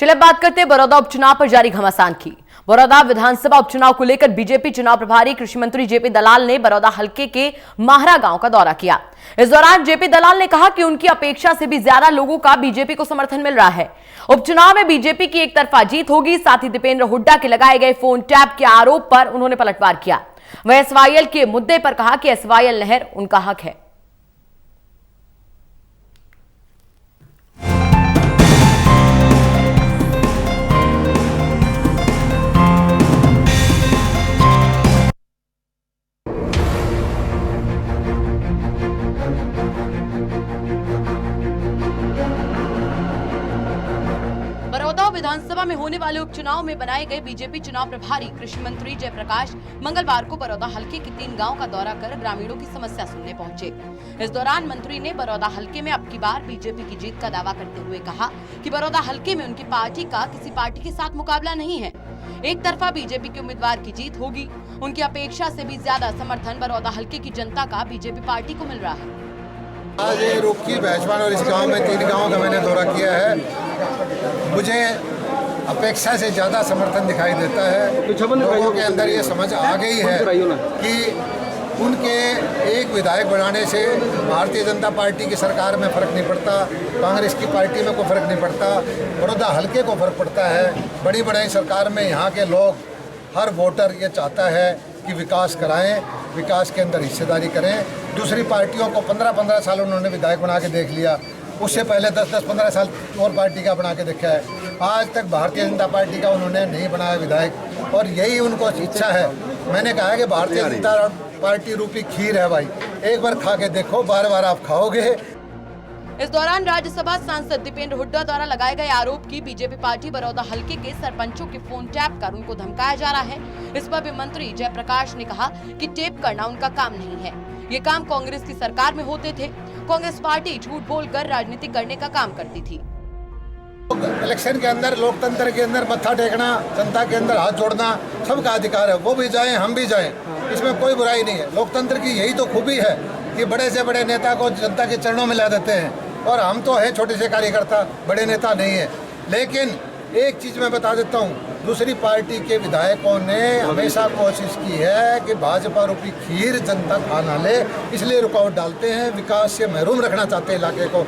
चलिए बात करते हैं बड़ौदा उपचुनाव पर जारी घमासान की। बड़ौदा विधानसभा उपचुनाव को लेकर बीजेपी चुनाव प्रभारी कृषि मंत्री जेपी दलाल ने बड़ौदा हलके के माहरा गांव का दौरा किया। इस दौरान जेपी दलाल ने कहा कि उनकी अपेक्षा से भी ज्यादा लोगों का बीजेपी को समर्थन मिल रहा है। उपचुनाव में बीजेपी की एक तरफा जीत होगी। साथ ही दीपेंद्र हुड्डा के लगाए गए फोन टैप के आरोप पर उन्होंने पलटवार किया। वह एसवाईएल के मुद्दे पर कहा कि एसवाईएल नहर उनका हक है। बड़ौदा विधानसभा में होने वाले उपचुनाव में बनाए गए बीजेपी चुनाव प्रभारी कृषि मंत्री जयप्रकाश मंगलवार को बड़ौदा हलके के 3 गांव का दौरा कर ग्रामीणों की समस्या सुनने पहुंचे। इस दौरान मंत्री ने बड़ौदा हलके में अब की बार बीजेपी की जीत का दावा करते हुए कहा कि बड़ौदा हलके में उनकी पार्टी का किसी पार्टी के साथ मुकाबला नहीं है। एक तरफा बीजेपी के उम्मीदवार की जीत होगी। उनकी अपेक्षा से भी ज्यादा समर्थन बड़ौदा हलके की जनता का बीजेपी पार्टी को मिल रहा है। आज रुकी भैंसवान और इस गांव में 3 गांवों का मैंने दौरा किया है। मुझे अपेक्षा से ज़्यादा समर्थन दिखाई देता है। लोगों के अंदर ये समझ आ गई है कि उनके एक विधायक बनाने से भारतीय जनता पार्टी की सरकार में फ़र्क नहीं पड़ता, कांग्रेस की पार्टी में कोई फ़र्क नहीं पड़ता, बड़ौदा हलके को फ़र्क पड़ता है। बड़ी बड़ी सरकार में यहाँ के लोग, हर वोटर ये चाहता है कि विकास कराएं, विकास के अंदर हिस्सेदारी करें। दूसरी पार्टियों को 15-15 साल उन्होंने विधायक बना के देख लिया, उससे पहले 10-15 साल और पार्टी का बना के देखा है। आज तक भारतीय जनता पार्टी का उन्होंने नहीं बनाया विधायक, और यही उनको इच्छा है। मैंने कहा है कि भारतीय जनता पार्टी रूपी खीर है भाई, एक बार खा के देखो, बार बार आप खाओगे। इस दौरान राज्यसभा सांसद दीपेंद्र हुड्डा द्वारा लगाए गए आरोप की बीजेपी पार्टी बड़ौदा हलके के सरपंचों के फोन टैप कर उनको धमकाया जा रहा है। इस पर भी मंत्री जयप्रकाश ने कहा कि टैप करना उनका काम नहीं है, ये काम कांग्रेस की सरकार में होते थे। कांग्रेस पार्टी झूठ बोलकर राजनीति करने का काम करती थी। इलेक्शन के अंदर, लोकतंत्र के अंदर मत्था टेकना, जनता के अंदर हाथ जोड़ना सबका अधिकार है। वो भी जाएं, हम भी जाएं, इसमें कोई बुराई नहीं है। लोकतंत्र की यही तो खूबी है कि बड़े से बड़े नेता को जनता के चरणों में ला देते हैं, और हम तो हैं छोटे से कार्यकर्ता, बड़े नेता नहीं है। लेकिन एक चीज़ मैं बता देता हूँ, दूसरी पार्टी के विधायकों ने हमेशा कोशिश की है कि भाजपा रूपी खीर जनता खा ना ले, इसलिए रुकावट डालते हैं, विकास से महरूम रखना चाहते हैं इलाके को।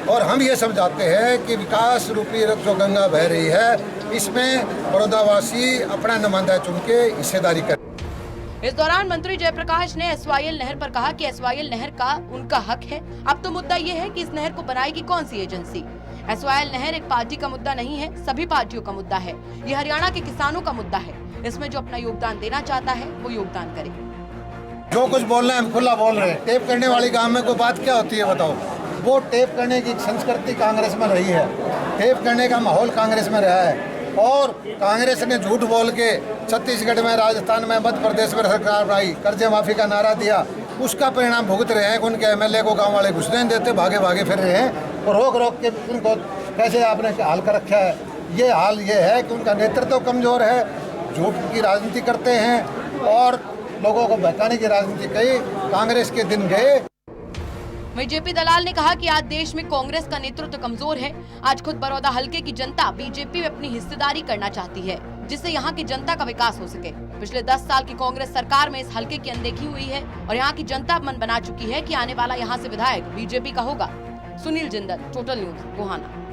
और हम ये समझाते हैं कि विकास रूपी जो गंगा बह रही है, इसमें बड़ौदावासी अपना नुमाइंदा चुन के हिस्सेदारी करें। इस दौरान मंत्री जयप्रकाश ने एसवाईएल नहर पर कहा कि एसवाईएल नहर का उनका हक है। अब तो मुद्दा ये है कि इस नहर को बनाएगी कौन सी एजेंसी। एसवाईएल नहर एक पार्टी का मुद्दा नहीं है, सभी पार्टियों का मुद्दा है। ये हरियाणा के किसानों का मुद्दा है। इसमें जो अपना योगदान देना चाहता है वो योगदान करे। जो कुछ बोलना है हम खुला बोल रहे हैं। टेप करने वाली काम में कोई बात क्या होती है बताओ। वो टेप करने की संस्कृति कांग्रेस में रही है, टेप करने का माहौल कांग्रेस में रहा है, और कांग्रेस ने झूठ बोल के छत्तीसगढ़ में, राजस्थान में, मध्य प्रदेश में सरकार बनाई, कर्जे माफी का नारा दिया। उसका परिणाम भुगत रहे हैं। उनके एमएलए को गांव वाले घुसने नहीं देते, भागे भागे फिर रहे हैं, और रोक रोक के उनको कैसे आपने हाल कर रखा है। ये हाल ये है कि उनका नेतृत्व कमज़ोर है, झूठ की राजनीति करते हैं और लोगों को बहकाने की राजनीति कही। कांग्रेस के दिन गए। वहीं जेपी दलाल ने कहा कि आज देश में कांग्रेस का नेतृत्व कमजोर है। आज खुद बड़ौदा हलके की जनता बीजेपी में अपनी हिस्सेदारी करना चाहती है, जिससे यहाँ की जनता का विकास हो सके। पिछले 10 साल की कांग्रेस सरकार में इस हलके की अनदेखी हुई है, और यहाँ की जनता मन बना चुकी है कि आने वाला यहाँ से विधायक बीजेपी का होगा। Sunil Jindal, total news, Gohana.